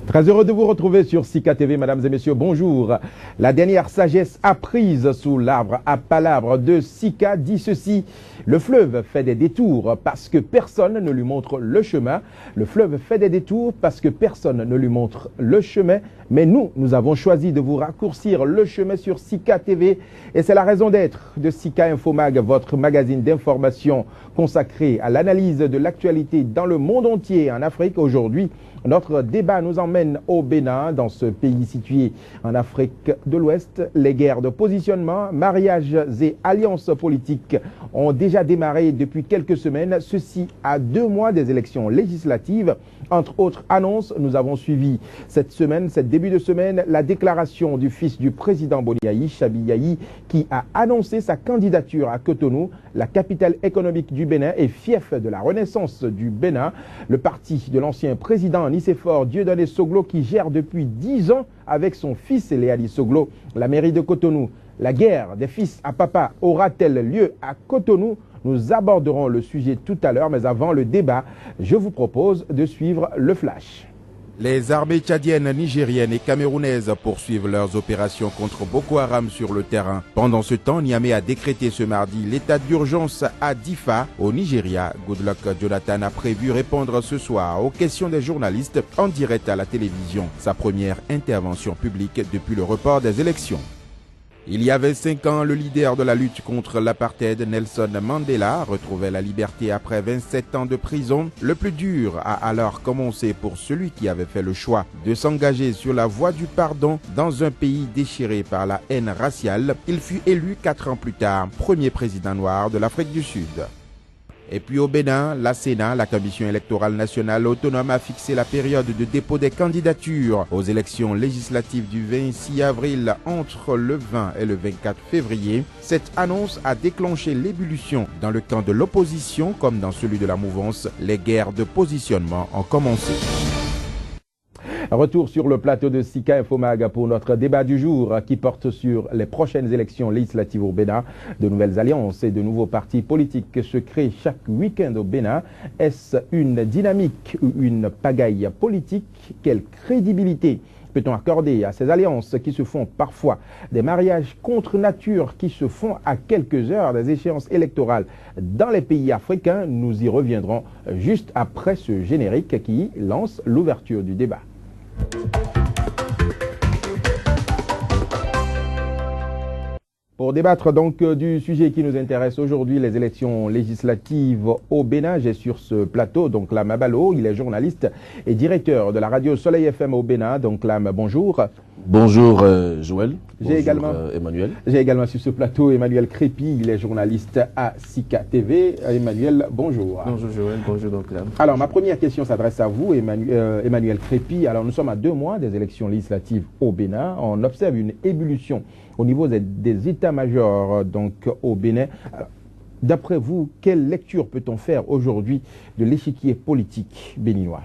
Très heureux de vous retrouver sur Sika TV, mesdames et messieurs, bonjour. La dernière sagesse apprise sous l'arbre à palabres de Sika dit ceci: le fleuve fait des détours parce que personne ne lui montre le chemin. Le fleuve fait des détours parce que personne ne lui montre le chemin. Mais nous avons choisi de vous raccourcir le chemin sur Sika TV. Et c'est la raison d'être de Sika Infomag, votre magazine d'information consacré à l'analyse de l'actualité dans le monde entier, en Afrique. Aujourd'hui, notre débat nous emmène au Bénin, dans ce pays situé en Afrique de l'Ouest. Les guerres de positionnement, mariages et alliances politiques ont déjà démarré depuis quelques semaines, ceci à 2 mois des élections législatives. Entre autres annonces, nous avons suivi cette début de semaine, la déclaration du fils du président Boni Yayi, Chabi Yayi, qui a annoncé sa candidature à Cotonou, la capitale économique du Bénin et fief de la renaissance du Bénin. Le parti de l'ancien président Nicéphore Dieudonné Soglo, qui gère depuis 10 ans avec son fils Léali Soglo la mairie de Cotonou. La guerre des fils à papa aura-t-elle lieu à Cotonou? Nous aborderons le sujet tout à l'heure, mais avant le débat, je vous propose de suivre le flash. Les armées tchadiennes, nigériennes et camerounaises poursuivent leurs opérations contre Boko Haram sur le terrain. Pendant ce temps, Niamey a décrété ce mardi l'état d'urgence à Difa, au Nigeria. Goodluck Jonathan a prévu répondre ce soir aux questions des journalistes en direct à la télévision. Sa première intervention publique depuis le report des élections. Il y avait 5 ans, le leader de la lutte contre l'apartheid, Nelson Mandela, retrouvait la liberté après 27 ans de prison. Le plus dur a alors commencé pour celui qui avait fait le choix de s'engager sur la voie du pardon dans un pays déchiré par la haine raciale. Il fut élu 4 ans plus tard, premier président noir de l'Afrique du Sud. Et puis au Bénin, la Sénat, la Commission électorale nationale autonome, a fixé la période de dépôt des candidatures aux élections législatives du 26 avril entre le 20 et le 24 février. Cette annonce a déclenché l'ébullition dans le camp de l'opposition comme dans celui de la mouvance. Les guerres de positionnement ont commencé. Retour sur le plateau de Sika Infomag pour notre débat du jour qui porte sur les prochaines élections législatives au Bénin. De nouvelles alliances et de nouveaux partis politiques se créent chaque week-end au Bénin. Est-ce une dynamique ou une pagaille politique? Quelle crédibilité peut-on accorder à ces alliances qui se font parfois? Des mariages contre nature qui se font à quelques heures des échéances électorales dans les pays africains. Nous y reviendrons juste après ce générique qui lance l'ouverture du débat. Pour débattre donc du sujet qui nous intéresse aujourd'hui, les élections législatives au Bénin, j'ai sur ce plateau donc Lam Abalo, il est journaliste et directeur de la radio Soleil FM au Bénin. Donc Lam, bonjour. Bonjour Joël. Bonjour Emmanuel. J'ai également sur ce plateau Emmanuel Crépi, il est journaliste à Sika TV. Emmanuel, bonjour. Bonjour Joël, bonjour donc Lam. Alors ma première question s'adresse à vous, Emmanuel Crépi. Alors nous sommes à 2 mois des élections législatives au Bénin. On observe une ébullition au niveau des états-majors donc au Bénin. D'après vous, quelle lecture peut-on faire aujourd'hui de l'échiquier politique béninois?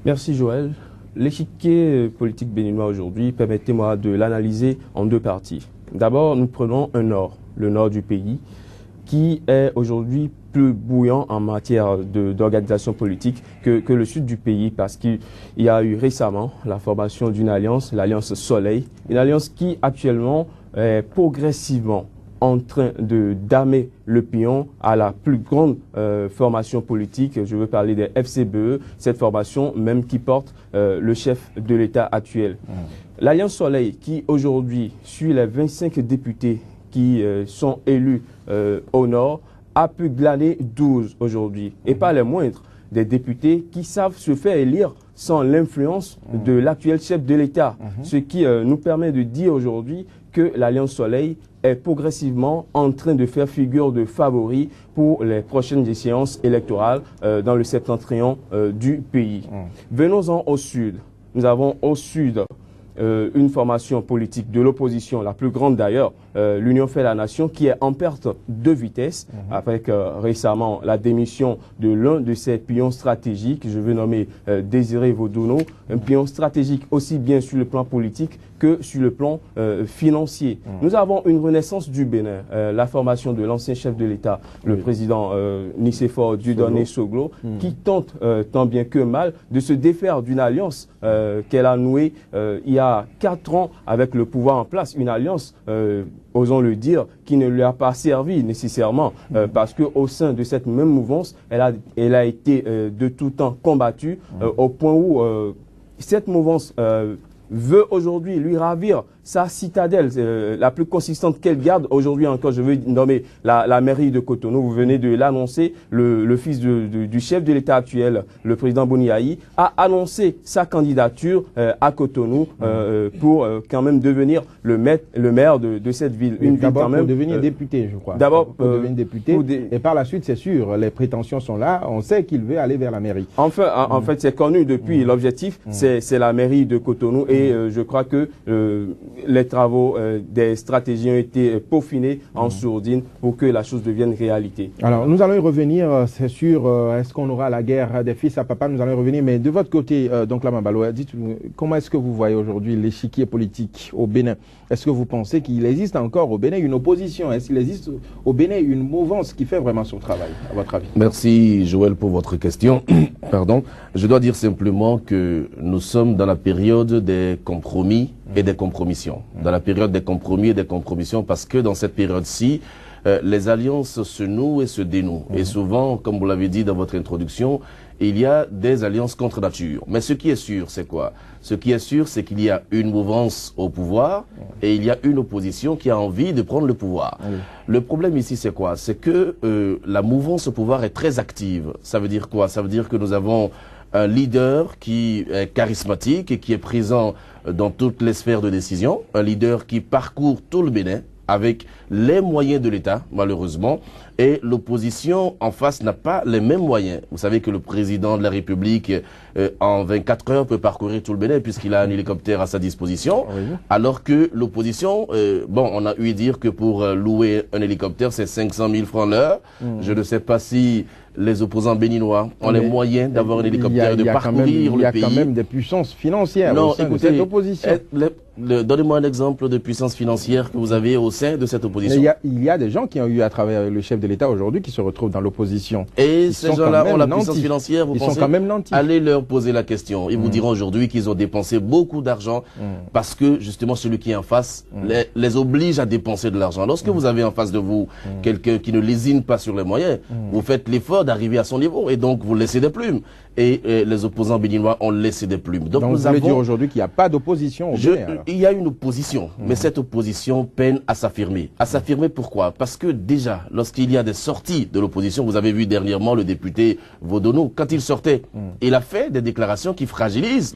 Merci Joël. L'échiquier politique béninois aujourd'hui, permettez-moi de l'analyser en 2 parties. D'abord, nous prenons un nord, le nord du pays, qui est aujourd'hui plus bouillant en matière d'organisation politique que le sud du pays, parce qu'il y a eu récemment la formation d'une alliance, l'Alliance Soleil, une alliance qui actuellement est progressivement en train de damer le pion à la plus grande formation politique. Je veux parler des FCBE, cette formation même qui porte le chef de l'État actuel. L'Alliance Soleil qui aujourd'hui suit les 25 députés qui sont élus au nord a pu glaner 12 aujourd'hui, et pas les moindres, des députés qui savent se faire élire sans l'influence de l'actuel chef de l'État. Ce qui nous permet de dire aujourd'hui que l'Alliance Soleil est progressivement en train de faire figure de favori pour les prochaines échéances électorales dans le septentrion du pays. Venons-en au sud. Nous avons au sud une formation politique de l'opposition, la plus grande d'ailleurs, l'Union fait la nation, qui est en perte de vitesse, avec récemment la démission de l'un de ses pions stratégiques, je veux nommer Désiré Vodono, un pion stratégique aussi bien sur le plan politique que sur le plan financier. Nous avons une renaissance du Bénin, la formation de l'ancien chef de l'État, le président Nicéphore Dieudonné Soglo, qui tente tant bien que mal de se défaire d'une alliance qu'elle a nouée il y a 4 ans avec le pouvoir en place, une alliance osons le dire, qui ne lui a pas servi nécessairement, parce qu'au sein de cette même mouvance, elle a été de tout temps combattue au point où cette mouvance veut aujourd'hui lui ravir sa citadelle, la plus consistante qu'elle garde. Aujourd'hui encore, je veux nommer la mairie de Cotonou. Vous venez de l'annoncer, le fils du chef de l'État actuel, le président Boniaï, a annoncé sa candidature à Cotonou pour quand même devenir le maire de cette ville. D'abord pour devenir député, je crois. D'abord pour devenir député, et par la suite, c'est sûr, les prétentions sont là, on sait qu'il veut aller vers la mairie. Enfin, en fait, c'est connu depuis, l'objectif, c'est la mairie de Cotonou, et je crois que les travaux des stratégies ont été peaufinés en sourdine pour que la chose devienne réalité. Alors, nous allons y revenir, c'est sûr, est-ce qu'on aura la guerre des fils à papa, nous allons y revenir, mais de votre côté, donc la Mambalo, dites-nous, comment est-ce que vous voyez aujourd'hui l'échiquier politique au Bénin? Est-ce que vous pensez qu'il existe encore au Bénin une opposition? Est-ce qu'il existe au Bénin une mouvance qui fait vraiment son travail, à votre avis? Merci Joël pour votre question. Pardon. Je dois dire simplement que nous sommes dans la période des compromis et des compromissions. Dans la période des compromis et des compromissions, parce que dans cette période-ci, les alliances se nouent et se dénouent. Et souvent, comme vous l'avez dit dans votre introduction, il y a des alliances contre nature. Mais ce qui est sûr, c'est quoi? Ce qui est sûr, c'est qu'il y a une mouvance au pouvoir et il y a une opposition qui a envie de prendre le pouvoir. Le problème ici, c'est quoi? C'est que la mouvance au pouvoir est très active. Ça veut dire quoi? Ça veut dire que nous avons un leader qui est charismatique et qui est présent dans toutes les sphères de décision, un leader qui parcourt tout le Bénin avec les moyens de l'État, malheureusement, et l'opposition en face n'a pas les mêmes moyens. Vous savez que le président de la République, en 24 heures, peut parcourir tout le Bénin puisqu'il a un hélicoptère à sa disposition, alors que l'opposition, bon, on a eu à dire que pour louer un hélicoptère, c'est 500 000 francs l'heure. Je ne sais pas si les opposants béninois ont les moyens d'avoir un hélicoptère et de parcourir le pays. Il y a quand même des puissances financières au sein de cette opposition. Donnez-moi un exemple de puissance financière que vous avez au sein de cette opposition. Il y a des gens qui ont eu à travailler avec le chef de l'État aujourd'hui qui se retrouvent dans l'opposition. Et ces gens-là ont la puissance financière, vous pensez? Ils sont quand même nantis. Allez leur poser la question. Ils vous diront aujourd'hui qu'ils ont dépensé beaucoup d'argent parce que justement celui qui est en face les oblige à dépenser de l'argent. Lorsque vous avez en face de vous quelqu'un qui ne lésine pas sur les moyens, vous faites l'effort d'arriver à son niveau et donc vous laissez des plumes. Et les opposants béninois ont laissé des plumes. Donc vous voulez dire aujourd'hui qu'il n'y a pas d'opposition au Bénin? Il y a une opposition, mais cette opposition peine à s'affirmer. À s'affirmer pourquoi? Parce que déjà, lorsqu'il y a des sorties de l'opposition, vous avez vu dernièrement le député Vodono, quand il sortait, il a fait des déclarations qui fragilisent.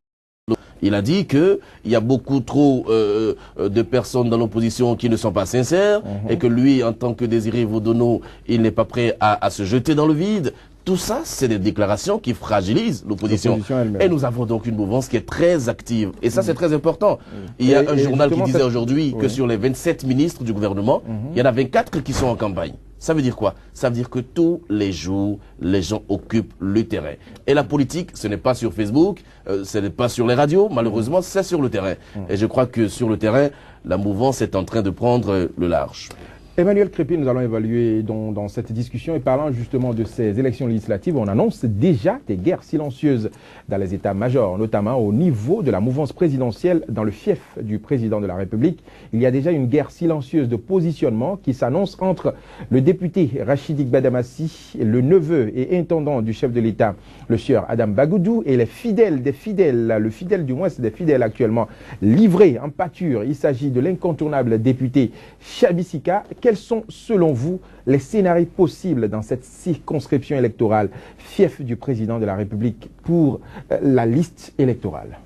Il a dit qu'il y a beaucoup trop de personnes dans l'opposition qui ne sont pas sincères et que lui, en tant que Désiré Vodono, il n'est pas prêt à se jeter dans le vide. Tout ça, c'est des déclarations qui fragilisent l'opposition. Et nous avons donc une mouvance qui est très active. Et ça, c'est très important. Il y a un journal qui disait aujourd'hui que sur les 27 ministres du gouvernement, il y en a 24 qui sont en campagne. Ça veut dire quoi? Ça veut dire que tous les jours, les gens occupent le terrain. Et la politique, ce n'est pas sur Facebook, ce n'est pas sur les radios, malheureusement, c'est sur le terrain. Et je crois que sur le terrain, la mouvance est en train de prendre le large. Emmanuel Crépy, nous allons évaluer dans cette discussion et parlant justement de ces élections législatives, on annonce déjà des guerres silencieuses dans les états-majors, notamment au niveau de la mouvance présidentielle dans le fief du président de la République. Il y a déjà une guerre silencieuse de positionnement qui s'annonce entre le député Rachidik Badamassi, le neveu et intendant du chef de l'État, le sieur Adam Bagoudou, et les fidèles des fidèles, le fidèle du moins c'est des fidèles actuellement livrés en pâture. Il s'agit de l'incontournable député Chabisika. Quels sont, selon vous, les scénarios possibles dans cette circonscription électorale, fief du président de la République, pour la liste électorale?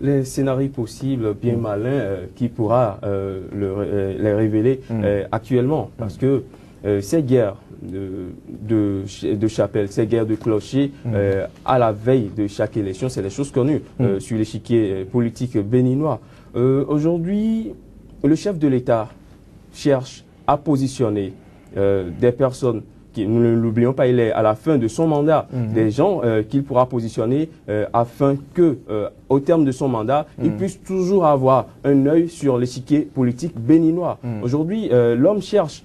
Les scénarios possibles, bien malins, qui pourra les révéler actuellement. Parce que ces guerres de chapelle, ces guerres de clochers à la veille de chaque élection, c'est des choses connues sur l'échiquier politique béninois. Aujourd'hui, le chef de l'État cherche à positionner des personnes qui, nous ne l'oublions pas, il est à la fin de son mandat, des gens qu'il pourra positionner afin que, au terme de son mandat, il puisse toujours avoir un œil sur l'échiquier politique béninois. Aujourd'hui, l'homme cherche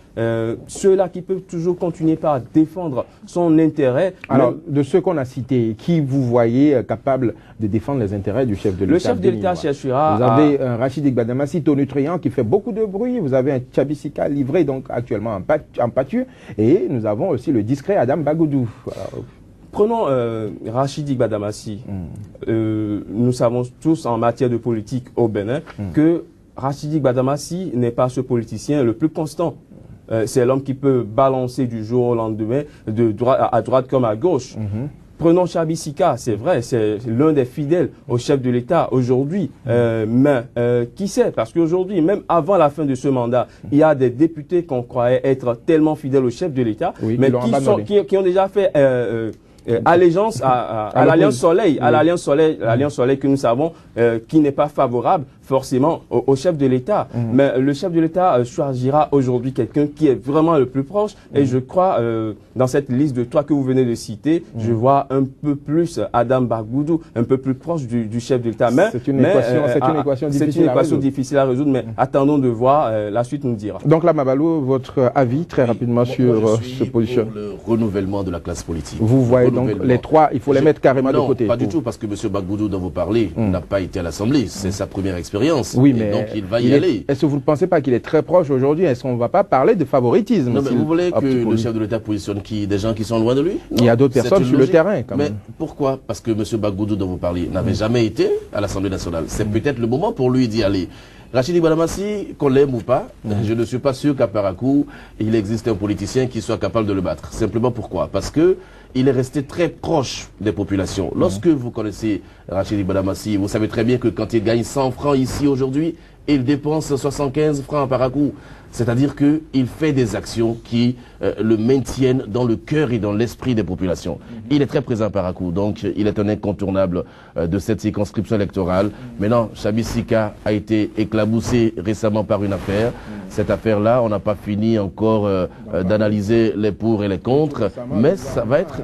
ceux-là qui peuvent toujours continuer par défendre son intérêt. Alors, de ceux qu'on a cités, qui vous voyez capable de défendre les intérêts du chef de l'État? Le chef de l'État cherchera. Vous avez un Rachid Gbadamassi tonitruant qui fait beaucoup de bruit. Vous avez un Tchabisika livré donc actuellement en pâture. Et nous avons aussi le discret Adam Bagoudou. Prenons Rachid Gbadamassi. Nous savons tous en matière de politique au Bénin que Rachid Gbadamassi n'est pas ce politicien le plus constant. C'est l'homme qui peut balancer du jour au lendemain, à droite comme à gauche. Prenons Tchabisika, c'est vrai, c'est l'un des fidèles au chef de l'État aujourd'hui. Mais qui sait? Parce qu'aujourd'hui, même avant la fin de ce mandat, il y a des députés qu'on croyait être tellement fidèles au chef de l'État, mais qui ont déjà fait allégeance à l'Alliance Soleil, à l'Alliance Soleil que nous savons qui n'est pas favorable forcément au chef de l'État. Mais le chef de l'État choisira aujourd'hui quelqu'un qui est vraiment le plus proche. Et je crois, dans cette liste de trois que vous venez de citer, je vois un peu plus Adam Bagoudou, un peu plus proche du chef de l'État. C'est une équation difficile à résoudre, mais attendons de voir, la suite nous dira. Donc là, Mabalou, votre avis très rapidement sur ce positionnement? Le renouvellement de la classe politique. Vous voyez donc les trois, il faut les mettre carrément de côté. Non, pas du tout, parce que M. Bagoudou dont vous parlez n'a pas été à l'Assemblée. C'est sa première expérience. Oui, mais donc il va y aller. Est-ce que vous ne pensez pas qu'il est très proche aujourd'hui? Est-ce qu'on ne va pas parler de favoritisme? Non, mais vous voulez que le chef de l'État positionne qui? Des gens qui sont loin de lui? Il y a d'autres personnes sur le terrain, quand même. Mais pourquoi? Parce que M. Bagoudou dont vous parlez n'avait jamais été à l'Assemblée nationale. C'est peut-être le moment pour lui d'y aller. Rachid Gbadamassi, qu'on l'aime ou pas, je ne suis pas sûr qu'à Parakou, il existe un politicien qui soit capable de le battre. Simplement pourquoi? Parce que il est resté très proche des populations. Lorsque vous connaissez Rachid Gbadamassi, vous savez très bien que quand il gagne 100 francs ici aujourd'hui, il dépense 75 francs à Parakou. C'est-à-dire qu'il fait des actions qui le maintiennent dans le cœur et dans l'esprit des populations. Il est très présent à Parakou, donc il est un incontournable de cette circonscription électorale. Maintenant, Tchabisika a été éclaboussé récemment par une affaire. Cette affaire-là, on n'a pas fini encore d'analyser les pour et les contre, mais ça va être...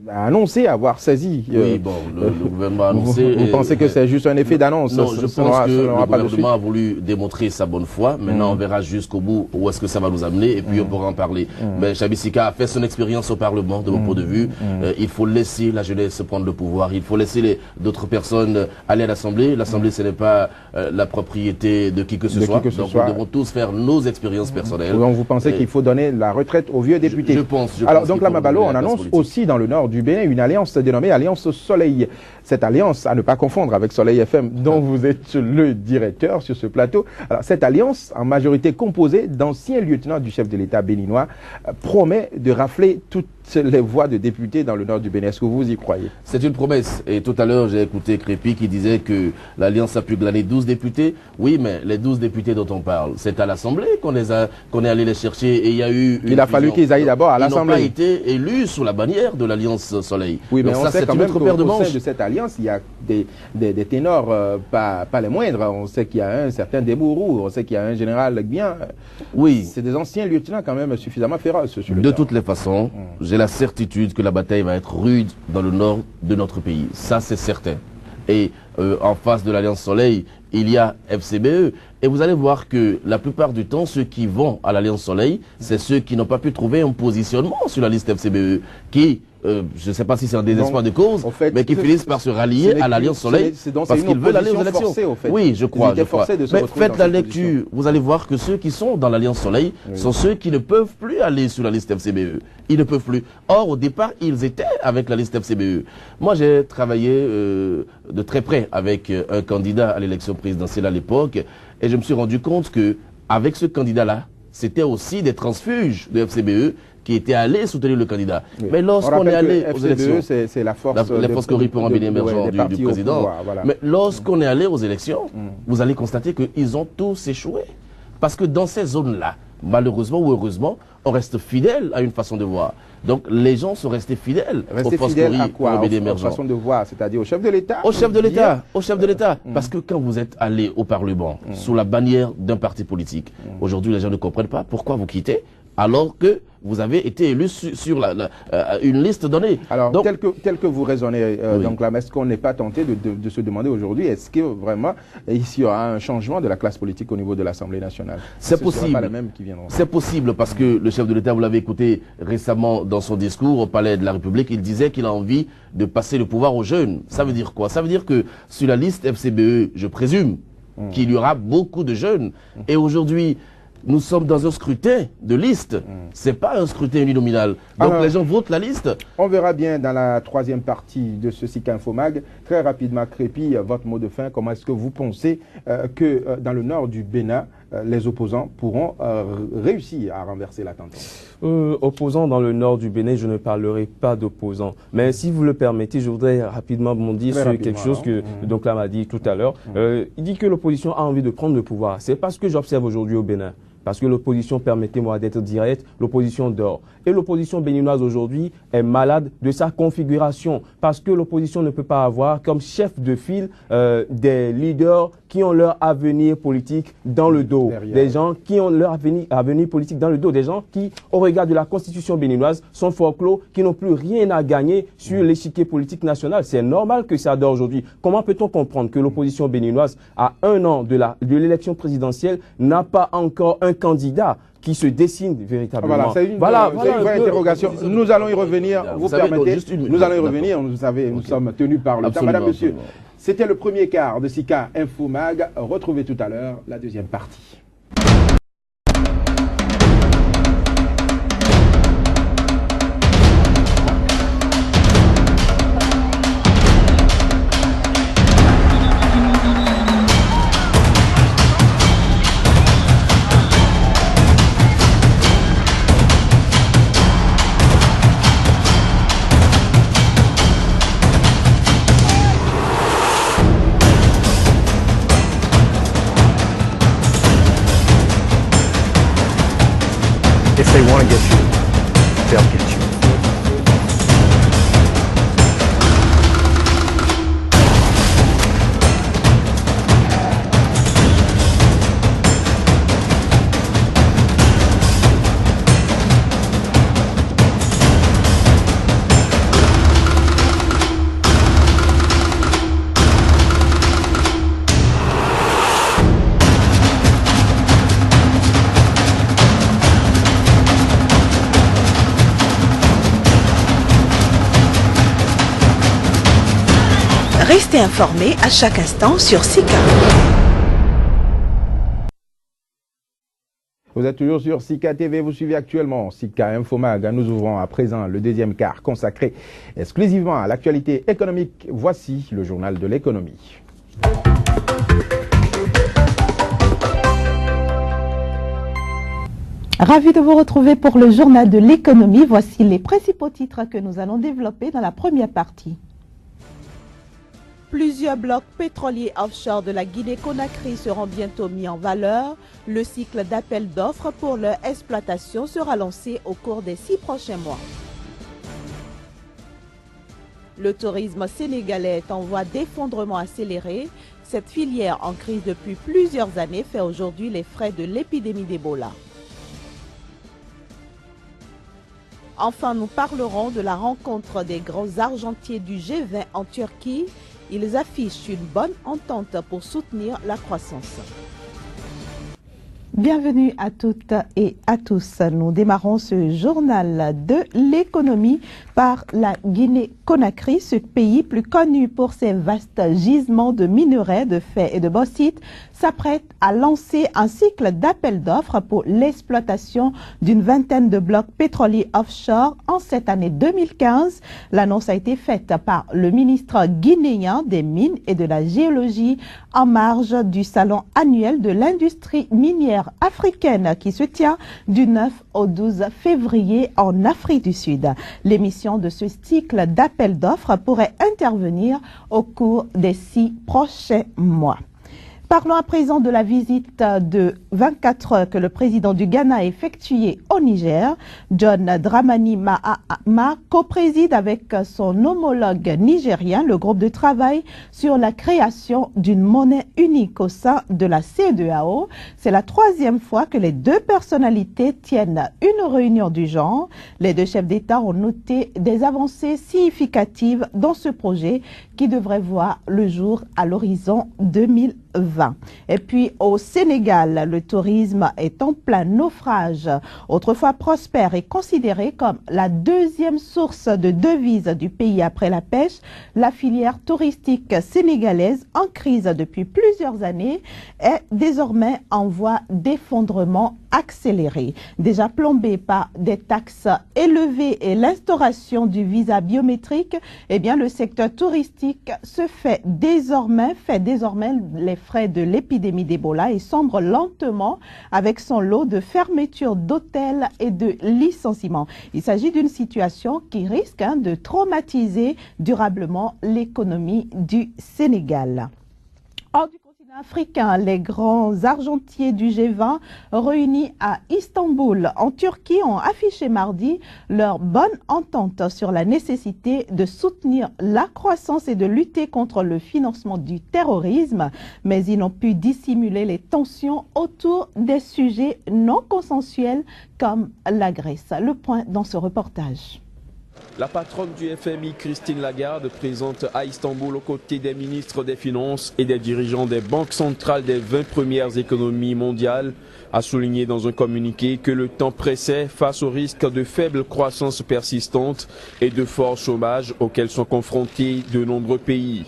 a annoncé avoir saisi. Oui, bon, le gouvernement a annoncé... Vous pensez que c'est juste un effet d'annonce? Non, je pense que le gouvernement a voulu démontrer sa bonne foi. Maintenant, on verra jusqu'au bout où est-ce que ça va nous amener et puis on pourra en parler. Mais Tchabisika a fait son expérience au Parlement, de mon point de vue. Il faut laisser la jeunesse prendre le pouvoir. Il faut laisser d'autres personnes aller à l'Assemblée. L'Assemblée, ce n'est pas la propriété de qui que ce soit. Donc, nous devons tous faire nos expériences personnelles. Donc, vous pensez qu'il faut donner la retraite aux vieux députés? Je pense. Alors, donc là, Mabalo, on annonce aussi dans le nord du Bénin une alliance dénommée Alliance Soleil. Cette alliance, à ne pas confondre avec Soleil FM, dont vous êtes le directeur sur ce plateau. Alors, cette alliance, en majorité composée d'anciens lieutenants du chef de l'État béninois, promet de rafler toutes les voix de députés dans le nord du Bénin. Est-ce que vous y croyez? C'est une promesse. Et tout à l'heure, j'ai écouté Crépy qui disait que l'Alliance a pu glaner 12 députés. Oui, mais les 12 députés dont on parle, c'est à l'Assemblée qu'on est allé les chercher et il y a eu... Il a fallu qu'ils aillent d'abord à l'Assemblée. Ils n'ont pas été élus sous la bannière de l'Alliance Soleil. Oui, mais donc on ça, sait quand même qu'au sein de de cette alliance, il y a des ténors pas les moindres. On sait qu'il y a un certain Debourou, on sait qu'il y a un général bien. Oui. C'est des anciens lieutenants quand même suffisamment féroces sur le terrain. De toutes les façons, j'ai la certitude que la bataille va être rude dans le nord de notre pays. Ça, c'est certain. Et en face de l'Alliance Soleil, il y a FCBE. Et vous allez voir que la plupart du temps, ceux qui vont à l'Alliance Soleil, c'est ceux qui n'ont pas pu trouver un positionnement sur la liste FCBE, qui, je ne sais pas si c'est un désespoir de cause, mais qui finissent par se rallier à l'Alliance Soleil parce qu'ils veulent aller aux élections. Oui, je crois. Mais faites la lecture, vous allez voir que ceux qui sont dans l'Alliance Soleil sont ceux qui ne peuvent plus aller sur la liste FCBE. Ils ne peuvent plus. Or, au départ, ils étaient avec la liste FCBE. Moi, j'ai travaillé de très près avec un candidat à l'élection présidentielle à l'époque, et je me suis rendu compte que avec ce candidat-là, c'était aussi des transfuges de FCBE qui étaient allés soutenir le candidat. Oui. Mais lorsqu'on est allé aux élections, c'est la force, la force correspond bien émergent du président. Pouvoir, voilà. Mais lorsqu'on est allé aux élections, vous allez constater qu'ils ont tous échoué. Parce que dans ces zones-là, malheureusement ou heureusement, on reste fidèle à une façon de voir. Donc les gens sont restés fidèles aux fidèles à quoi? Aux façons de voir, c'est-à-dire au chef de l'État? Au chef de l'État, au chef de l'État. Parce que quand vous êtes allé au Parlement sous la bannière d'un parti politique, aujourd'hui les gens ne comprennent pas pourquoi vous quittez alors que vous avez été élu sur une liste donnée. Alors, donc, tel que vous raisonnez, donc là, est-ce qu'on n'est pas tenté de se demander aujourd'hui, est-ce que vraiment, ici, il y aura un changement de la classe politique au niveau de l'Assemblée nationale? C'est possible. C'est possible parce que le chef de l'État, vous l'avez écouté récemment dans son discours au Palais de la République, il disait qu'il a envie de passer le pouvoir aux jeunes. Ça veut dire quoi? Ça veut dire que sur la liste FCBE, je présume qu'il y aura beaucoup de jeunes. Et aujourd'hui, nous sommes dans un scrutin de liste. C'est pas un scrutin uninominal. Donc les gens votent la liste. On verra bien dans la troisième partie de ce SICA Infomag. Très rapidement, Crépi, votre mot de fin. Comment est-ce que vous pensez que dans le nord du Bénin, les opposants pourront réussir à renverser la tendance? Opposants dans le nord du Bénin, je ne parlerai pas d'opposants. Mais si vous le permettez, je voudrais rapidement bondir sur quelque chose que donc là m'a dit tout à l'heure. Il dit que l'opposition a envie de prendre le pouvoir. C'est parce que j'observe aujourd'hui au Bénin. Parce que l'opposition, permettez-moi d'être direct, l'opposition dort. Et l'opposition béninoise aujourd'hui est malade de sa configuration. Parce que l'opposition ne peut pas avoir comme chef de file des leaders qui ont leur avenir politique dans le dos. Derrière. Des gens qui ont leur avenir politique dans le dos. Des gens qui, au regard de la constitution béninoise, sont forclos, qui n'ont plus rien à gagner sur l'échiquier politique national. C'est normal que ça dort aujourd'hui. Comment peut-on comprendre que l'opposition béninoise, à 1 an de l'élection présidentielle, n'a pas encore un candidat qui se dessine véritablement? Voilà, c'est une vraie interrogation. Nous allons y revenir. Vous permettez? Nous allons y revenir. Vous savez, nous sommes tenus par le temps. Madame, monsieur, c'était le premier quart de SICA Infomag. Retrouvez tout à l'heure la deuxième partie. If they want to get you, they'll get you. Restez informés à chaque instant sur SICA. Vous êtes toujours sur SICA TV, vous suivez actuellement SICA Infomag. Nous ouvrons à présent le deuxième quart consacré exclusivement à l'actualité économique. Voici le journal de l'économie. Ravi de vous retrouver pour le journal de l'économie. Voici les principaux titres que nous allons développer dans la première partie. Plusieurs blocs pétroliers offshore de la Guinée-Conakry seront bientôt mis en valeur. Le cycle d'appel d'offres pour leur exploitation sera lancé au cours des 6 prochains mois. Le tourisme sénégalais est en voie d'effondrement accéléré. Cette filière en crise depuis plusieurs années fait aujourd'hui les frais de l'épidémie d'Ebola. Enfin, nous parlerons de la rencontre des grands argentiers du G20 en Turquie. Ils affichent une bonne entente pour soutenir la croissance. Bienvenue à toutes et à tous. Nous démarrons ce journal de l'économie par la Guinée-Conakry, ce pays plus connu pour ses vastes gisements de minerais, de fer et de bauxite, s'apprête à lancer un cycle d'appel d'offres pour l'exploitation d'une vingtaine de blocs pétroliers offshore en cette année 2015. L'annonce a été faite par le ministre guinéen des Mines et de la Géologie en marge du salon annuel de l'industrie minière africaine qui se tient du 9 au 12 février en Afrique du Sud. L'émission de ce cycle d'appel d'offres pourrait intervenir au cours des 6 prochains mois. Parlons à présent de la visite de 24 heures que le président du Ghana a effectuée au Niger. John Dramani Mahama co-préside avec son homologue nigérien le groupe de travail sur la création d'une monnaie unique au sein de la CEDEAO. C'est la troisième fois que les deux personnalités tiennent une réunion du genre. Les deux chefs d'État ont noté des avancées significatives dans ce projet qui devrait voir le jour à l'horizon 2020. Et puis au Sénégal, le tourisme est en plein naufrage. Autrefois prospère et considéré comme la deuxième source de devises du pays après la pêche, la filière touristique sénégalaise en crise depuis plusieurs années est désormais en voie d'effondrement accéléré. Déjà plombé par des taxes élevées et l'instauration du visa biométrique, eh bien le secteur touristique fait désormais les frais de l'épidémie d'Ebola et sombre lentement avec son lot de fermetures d'hôtels et de licenciements. Il s'agit d'une situation qui risque de traumatiser durablement l'économie du Sénégal. Hors du continent africain, les grands argentiers du G20 réunis à Istanbul, en Turquie, ont affiché mardi leur bonne entente sur la nécessité de soutenir la croissance et de lutter contre le financement du terrorisme, mais ils n'ont pu dissimuler les tensions autour des sujets non consensuels comme la Grèce. Le point dans ce reportage. La patronne du FMI, Christine Lagarde, présente à Istanbul aux côtés des ministres des Finances et des dirigeants des banques centrales des 20 premières économies mondiales, a souligné dans un communiqué que le temps pressait face au risque de faible croissance persistante et de fort chômage auxquels sont confrontés de nombreux pays.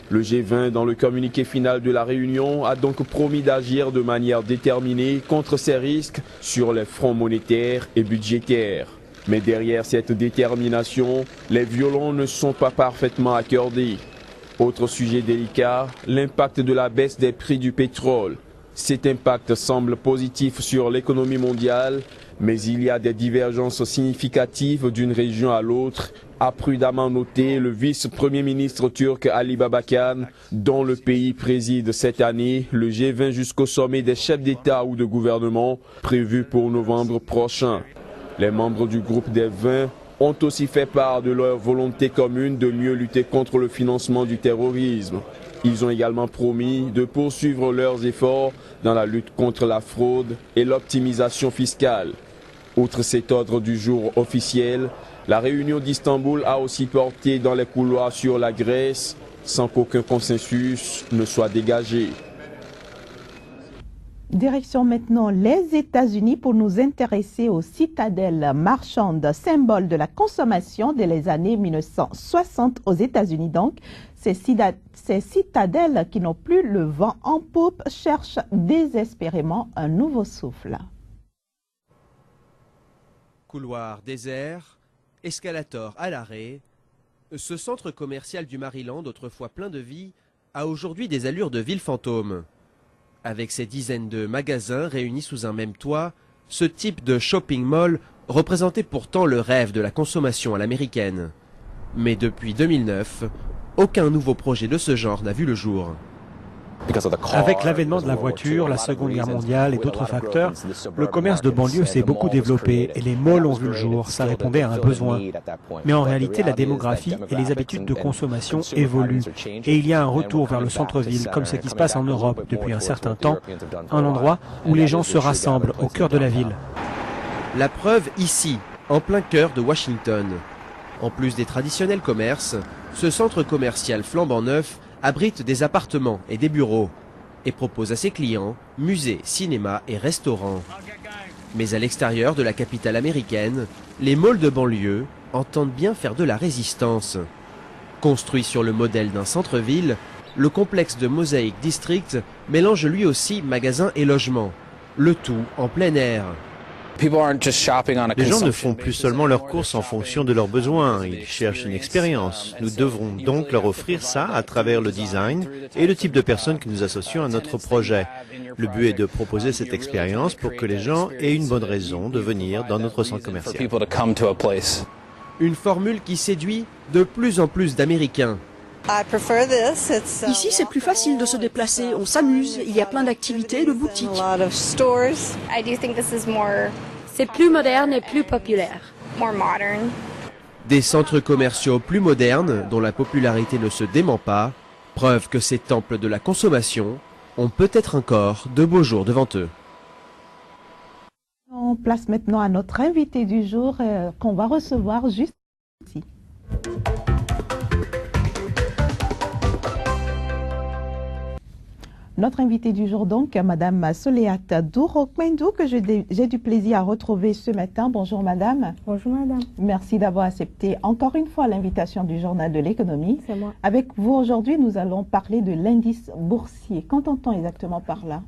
Le G20, dans le communiqué final de la réunion, a donc promis d'agir de manière déterminée contre ces risques sur les fronts monétaires et budgétaires. Mais derrière cette détermination, les violons ne sont pas parfaitement accordés. Autre sujet délicat, l'impact de la baisse des prix du pétrole. Cet impact semble positif sur l'économie mondiale, mais il y a des divergences significatives d'une région à l'autre, a prudemment noté le vice-premier ministre turc Ali Babakan, dont le pays préside cette année le G20 jusqu'au sommet des chefs d'État ou de gouvernement prévu pour novembre prochain. Les membres du groupe des 20 ont aussi fait part de leur volonté commune de mieux lutter contre le financement du terrorisme. Ils ont également promis de poursuivre leurs efforts dans la lutte contre la fraude et l'optimisation fiscale. Outre cet ordre du jour officiel, la réunion d'Istanbul a aussi porté dans les couloirs sur la Grèce, sans qu'aucun consensus ne soit dégagé. Direction maintenant les États-Unis pour nous intéresser aux citadelles marchandes, symbole de la consommation dès les années 1960 aux États-Unis. Donc, ces citadelles qui n'ont plus le vent en poupe cherchent désespérément un nouveau souffle. Couloir désert, escalator à l'arrêt, ce centre commercial du Maryland, autrefois plein de vie, a aujourd'hui des allures de ville fantôme. Avec ses dizaines de magasins réunis sous un même toit, ce type de shopping mall représentait pourtant le rêve de la consommation à l'américaine. Mais depuis 2009, aucun nouveau projet de ce genre n'a vu le jour. Avec l'avènement de la voiture, la Seconde Guerre mondiale et d'autres facteurs, le commerce de banlieue s'est beaucoup développé et les malls ont vu le jour, ça répondait à un besoin. Mais en réalité, la démographie et les habitudes de consommation évoluent et il y a un retour vers le centre-ville, comme ce qui se passe en Europe depuis un certain temps, un endroit où les gens se rassemblent au cœur de la ville. La preuve ici, en plein cœur de Washington. En plus des traditionnels commerces, ce centre commercial flambant neuf abrite des appartements et des bureaux et propose à ses clients musées, cinémas et restaurants. Mais à l'extérieur de la capitale américaine, les malls de banlieue entendent bien faire de la résistance. Construit sur le modèle d'un centre-ville, le complexe de Mosaic District mélange lui aussi magasins et logements, le tout en plein air. Les gens ne font plus seulement leurs courses en fonction de leurs besoins, ils cherchent une expérience. Nous devrons donc leur offrir ça à travers le design et le type de personnes que nous associons à notre projet. Le but est de proposer cette expérience pour que les gens aient une bonne raison de venir dans notre centre commercial. Une formule qui séduit de plus en plus d'Américains. Ici, c'est plus facile de se déplacer, on s'amuse, il y a plein d'activités, de boutiques. C'est plus moderne et plus populaire. Des centres commerciaux plus modernes, dont la popularité ne se dément pas, preuve que ces temples de la consommation ont peut-être encore de beaux jours devant eux. On place maintenant à notre invité du jour qu'on va recevoir juste ici. Notre invitée du jour donc, Madame Soléat Douro-Kmendou, que j'ai du plaisir à retrouver ce matin. Bonjour Madame. Bonjour Madame. Merci d'avoir accepté encore une fois l'invitation du Journal de l'économie. C'est moi. Avec vous aujourd'hui, nous allons parler de l'indice boursier. Qu'entend-on exactement par là?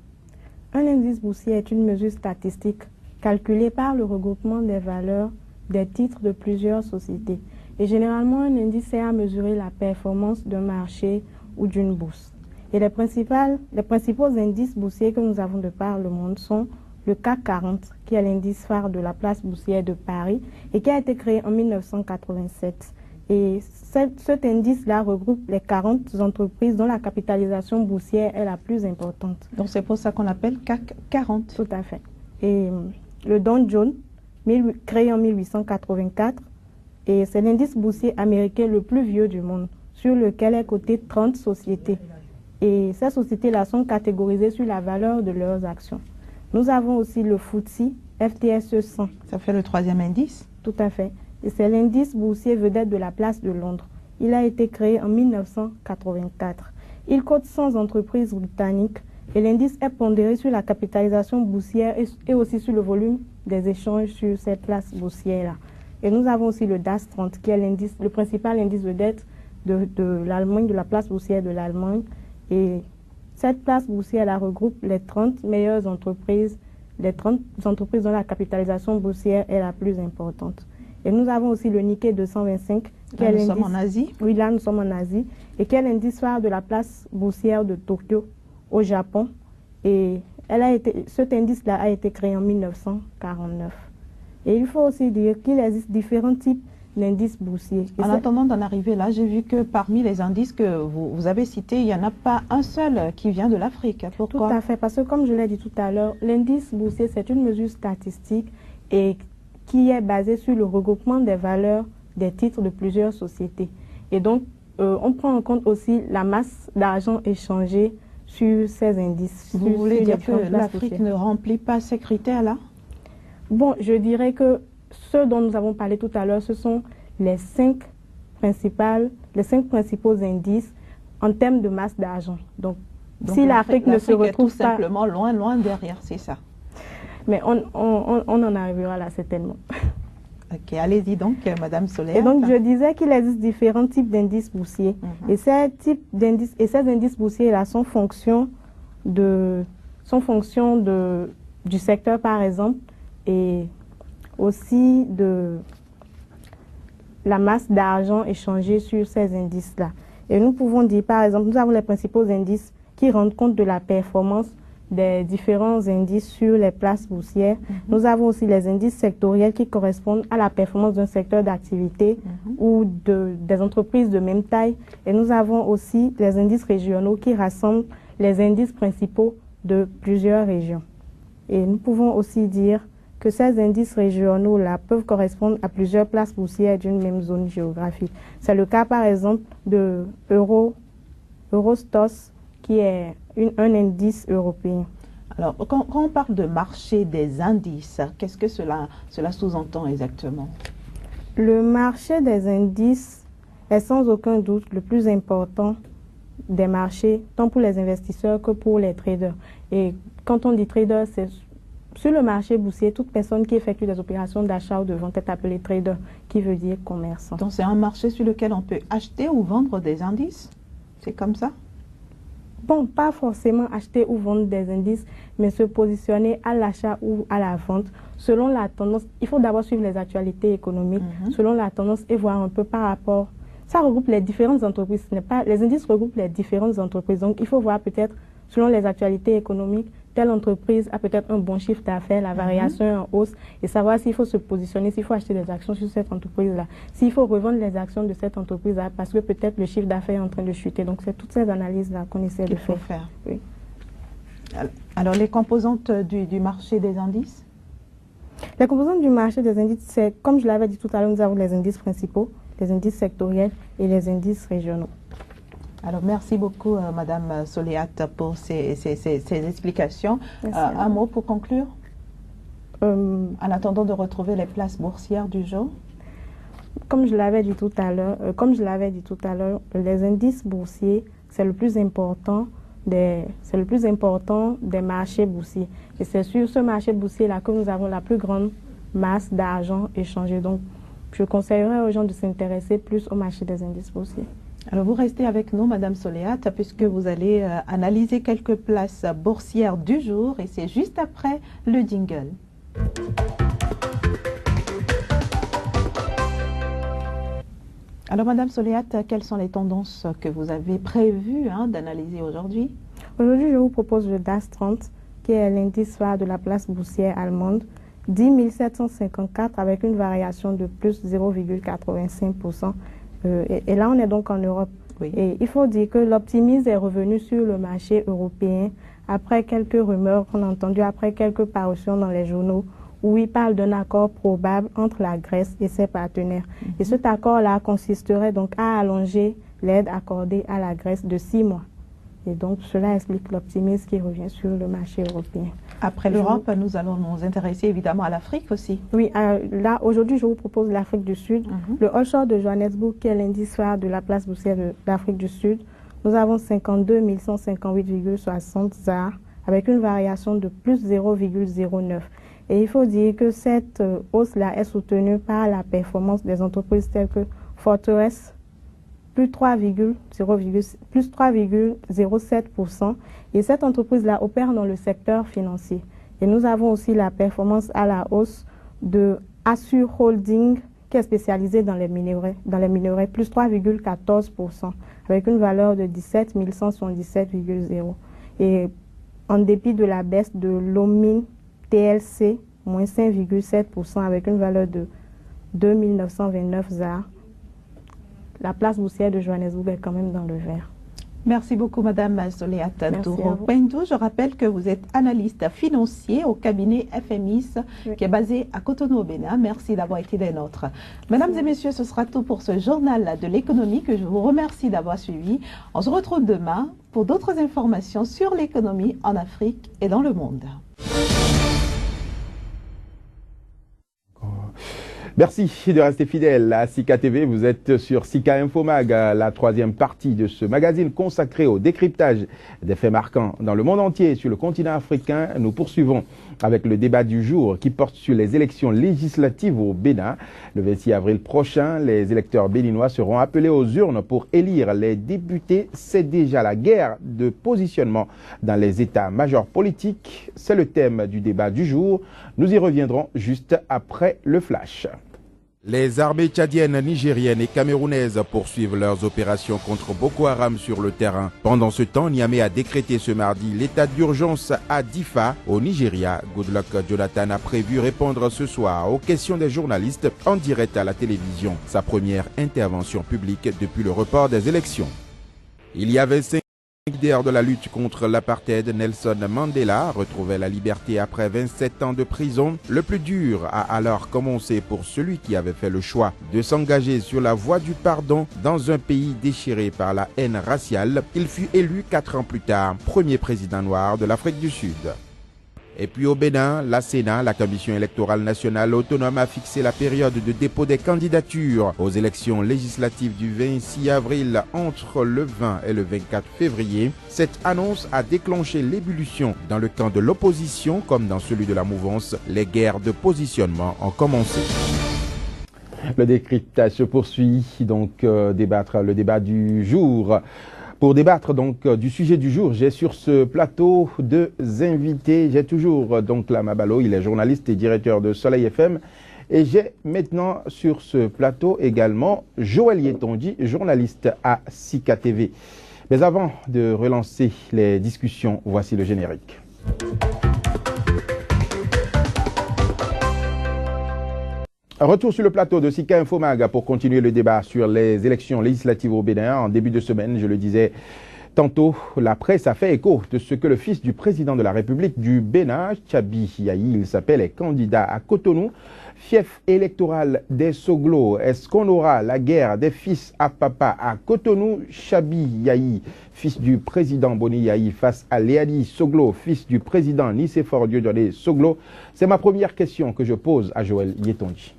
Un indice boursier est une mesure statistique calculée par le regroupement des valeurs des titres de plusieurs sociétés. Et généralement, un indice sert à mesurer la performance d'un marché ou d'une bourse. Et les principaux indices boursiers que nous avons de par le monde sont le CAC 40, qui est l'indice phare de la place boursière de Paris et qui a été créé en 1987. Et cet indice-là regroupe les 40 entreprises dont la capitalisation boursière est la plus importante. Donc c'est pour ça qu'on appelle CAC 40. Tout à fait. Et le Dow Jones, créé en 1884, et c'est l'indice boursier américain le plus vieux du monde, sur lequel est coté 30 sociétés. Et ces sociétés-là sont catégorisées sur la valeur de leurs actions. Nous avons aussi le FTSE 100. Ça fait le troisième indice? Tout à fait. Et c'est l'indice boursier vedette de la place de Londres. Il a été créé en 1984. Il cote 100 entreprises britanniques et l'indice est pondéré sur la capitalisation boursière et aussi sur le volume des échanges sur cette place boursière-là. Et nous avons aussi le DAX 30 qui est le principal indice vedette de l'Allemagne, de la place boursière de l'Allemagne. Et cette place boursière regroupe les 30 meilleures entreprises, les 30 entreprises dont la capitalisation boursière est la plus importante. Et nous avons aussi le Nikkei 225. Nous sommes en Asie? Oui, là nous sommes en Asie. Et qui est l'indice phare de la place boursière de Tokyo, au Japon. Et cet indice-là a été créé en 1949. Et il faut aussi dire qu'il existe différents types d'indices boursiers. En attendant d'en arriver là, j'ai vu que parmi les indices que vous avez cités, il n'y en a pas un seul qui vient de l'Afrique. Pourquoi? Tout à fait, parce que comme je l'ai dit tout à l'heure, l'indice boursier, c'est une mesure statistique et qui est basée sur le regroupement des valeurs des titres de plusieurs sociétés. Et donc, on prend en compte aussi la masse d'argent échangée sur ces indices. Vous voulez dire que l'Afrique ne remplit pas ces critères-là? Bon, je dirais que ceux dont nous avons parlé tout à l'heure, ce sont les 5 principaux indices en termes de masse d'argent. Donc si l'Afrique ne se retrouve tout simplement loin derrière, c'est ça. Mais on en arrivera là certainement. Ok, allez-y donc, Madame Soléat. Et donc je disais qu'il existe différents types d'indices boursiers. Et ces indices boursiers-là sont fonction du secteur par exemple, et aussi de la masse d'argent échangée sur ces indices-là. Et nous pouvons dire, par exemple, nous avons les principaux indices qui rendent compte de la performance des différents indices sur les places boursières. Nous avons aussi les indices sectoriels qui correspondent à la performance d'un secteur d'activité ou des entreprises de même taille. Et nous avons aussi les indices régionaux qui rassemblent les indices principaux de plusieurs régions. Et nous pouvons aussi dire que ces indices régionaux-là peuvent correspondre à plusieurs places boursières d'une même zone géographique. C'est le cas, par exemple, de Eurostoxx, qui est un indice européen. Alors, quand on parle de marché des indices, qu'est-ce que cela sous-entend exactement? Le marché des indices est sans aucun doute le plus important des marchés, tant pour les investisseurs que pour les traders. Et quand on dit trader, c'est sur le marché boursier, toute personne qui effectue des opérations d'achat ou de vente est appelée trader, qui veut dire commerçant. Donc c'est un marché sur lequel on peut acheter ou vendre des indices? C'est comme ça? Bon, pas forcément acheter ou vendre des indices, mais se positionner à l'achat ou à la vente selon la tendance. Il faut d'abord suivre les actualités économiques selon la tendance et voir un peu par rapport. Ça regroupe les différentes entreprises. Les indices regroupent les différentes entreprises. Donc il faut voir peut-être selon les actualités économiques telle entreprise a peut-être un bon chiffre d'affaires, la variation est en hausse, et savoir s'il faut se positionner, s'il faut acheter des actions sur cette entreprise-là, s'il faut revendre les actions de cette entreprise-là, parce que peut-être le chiffre d'affaires est en train de chuter. Donc c'est toutes ces analyses-là qu'on essaie de faire. Oui. Alors les composantes du marché des indices? Les composantes du marché des indices, c'est, comme je l'avais dit tout à l'heure, nous avons les indices principaux, les indices sectoriels et les indices régionaux. Alors, merci beaucoup, Madame Soléat, pour ces explications. Un mot pour conclure, en attendant de retrouver les places boursières du jour. Comme je l'avais dit tout à l'heure, les indices boursiers, c'est le plus important des marchés boursiers. Et c'est sur ce marché boursier-là que nous avons la plus grande masse d'argent échangé. Donc, je conseillerais aux gens de s'intéresser plus au marché des indices boursiers. Alors, vous restez avec nous, Madame Soléat, puisque vous allez analyser quelques places boursières du jour, et c'est juste après le jingle. Alors, Madame Soléat, quelles sont les tendances que vous avez prévues d'analyser aujourd'hui? Aujourd'hui, je vous propose le DAX 30, qui est l'indice phare de la place boursière allemande, 10 754 avec une variation de plus 0,85%. Et là, on est donc en Europe. Oui. Et il faut dire que l'optimisme est revenu sur le marché européen après quelques rumeurs qu'on a entendues, après quelques parutions dans les journaux, où il parle d'un accord probable entre la Grèce et ses partenaires. Et cet accord-là consisterait donc à allonger l'aide accordée à la Grèce de 6 mois. Et donc, cela explique l'optimisme qui revient sur le marché européen. Après l'Europe, nous allons nous intéresser évidemment à l'Afrique aussi. Oui, là, aujourd'hui, je vous propose l'Afrique du Sud. Le All-Short de Johannesburg, qui est l'indice phare de la place boursière de l'Afrique du Sud. Nous avons 52 158,60 ZAR, avec une variation de plus 0,09. Et il faut dire que cette hausse-là est soutenue par la performance des entreprises telles que Fortress, plus 3,07%. Et cette entreprise-là opère dans le secteur financier. Et nous avons aussi la performance à la hausse de Assure Holding, qui est spécialisée dans les minerais, plus 3,14%, avec une valeur de 17 177,0. Et en dépit de la baisse de l'Omin TLC, moins 5,7%, avec une valeur de 2 929 ZAR, la place boursière de Johannesburg est quand même dans le vert. Merci beaucoup, Madame Soléat Touro-Pendo. Je rappelle que vous êtes analyste financier au cabinet FMIS, qui est basé à Cotonou, au Bénin. Merci d'avoir été des nôtres. Mesdames et messieurs, ce sera tout pour ce journal de l'économie que je vous remercie d'avoir suivi. On se retrouve demain pour d'autres informations sur l'économie en Afrique et dans le monde. Merci de rester fidèle à Sika TV. Vous êtes sur Sika Infomag, la troisième partie de ce magazine consacré au décryptage des faits marquants dans le monde entier et sur le continent africain. Nous poursuivons avec le débat du jour qui porte sur les élections législatives au Bénin. Le 26 avril prochain, les électeurs béninois seront appelés aux urnes pour élire les députés. C'est déjà la guerre de positionnement dans les états-majors politiques. C'est le thème du débat du jour. Nous y reviendrons juste après le flash. Les armées tchadiennes, nigériennes et camerounaises poursuivent leurs opérations contre Boko Haram sur le terrain. Pendant ce temps, Niamey a décrété ce mardi l'état d'urgence à Difa, au Nigeria. Goodluck Jonathan a prévu répondre ce soir aux questions des journalistes en direct à la télévision. Sa première intervention publique depuis le report des élections. Il y avait 5 leader de la lutte contre l'apartheid, Nelson Mandela, retrouvait la liberté après 27 ans de prison. Le plus dur a alors commencé pour celui qui avait fait le choix de s'engager sur la voie du pardon dans un pays déchiré par la haine raciale. Il fut élu 4 ans plus tard, premier président noir de l'Afrique du Sud. Et puis au Bénin, la Sénat, la Commission électorale nationale autonome, a fixé la période de dépôt des candidatures aux élections législatives du 26 avril entre le 20 et le 24 février. Cette annonce a déclenché l'ébullition dans le camp de l'opposition comme dans celui de la mouvance. Les guerres de positionnement ont commencé. Le décryptage se poursuit, donc débattre le débat du jour. Pour débattre donc du sujet du jour, j'ai sur ce plateau 2 invités. J'ai toujours donc Lama Balo, il est journaliste et directeur de Soleil FM. Et j'ai maintenant sur ce plateau également Joël Yetonji, journaliste à Sika TV. Mais avant de relancer les discussions, voici le générique. Retour sur le plateau de Sika Infomag pour continuer le débat sur les élections législatives au Bénin. En début de semaine, je le disais tantôt, la presse a fait écho de ce que le fils du président de la République du Bénin, Tchabi Yayi, il s'appelle, est candidat à Cotonou, fief électoral des Soglo. Est-ce qu'on aura la guerre des fils à papa à Cotonou? Tchabi Yayi, fils du président Boni Yayi, face à Léadi Soglo, fils du président Nicéphore Dieudonné Soglo. C'est ma première question que je pose à Joël Yetonji.